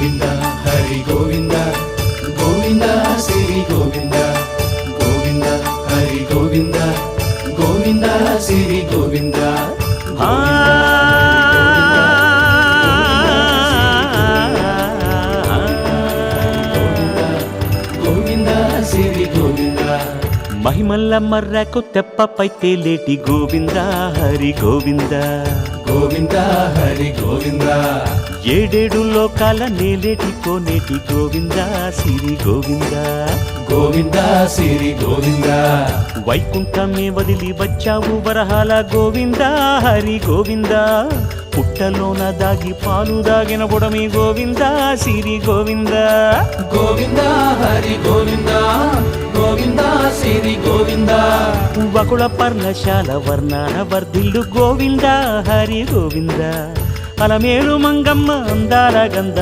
గోవింద హరి గోవింద గోవింద శ్రీ గోవింద గోవింద హరి గోవింద గోవింద శ్రీ గోవింద గోవింద శ్రీ గోవింద మహిమల్ల మర్రకు తెప్పపై తేలేటి గోవింద హరి గోవింద గోవింద హరి గోవింద ఏడేడు లోకాల నేలేటి కోనేటి గోవింద శ్రీ గోవింద గోవింద శ్రీ గోవింద వైకుంఠమే వదిలి వచ్చావు వరహాల గోవింద హరి గోవింద పుట్టలోన దాగి పాలు దాగిన బుడమి గోవింద శ్రీ గోవింద గోవింద హరి గోవింద గోవింద శ్రీ గోవింద వకుళ పర్ణశాల వర్ణాన వర్ధిల్లు గోవింద హరి గోవింద అలమేలు మంగమ్మ అందాల గంధ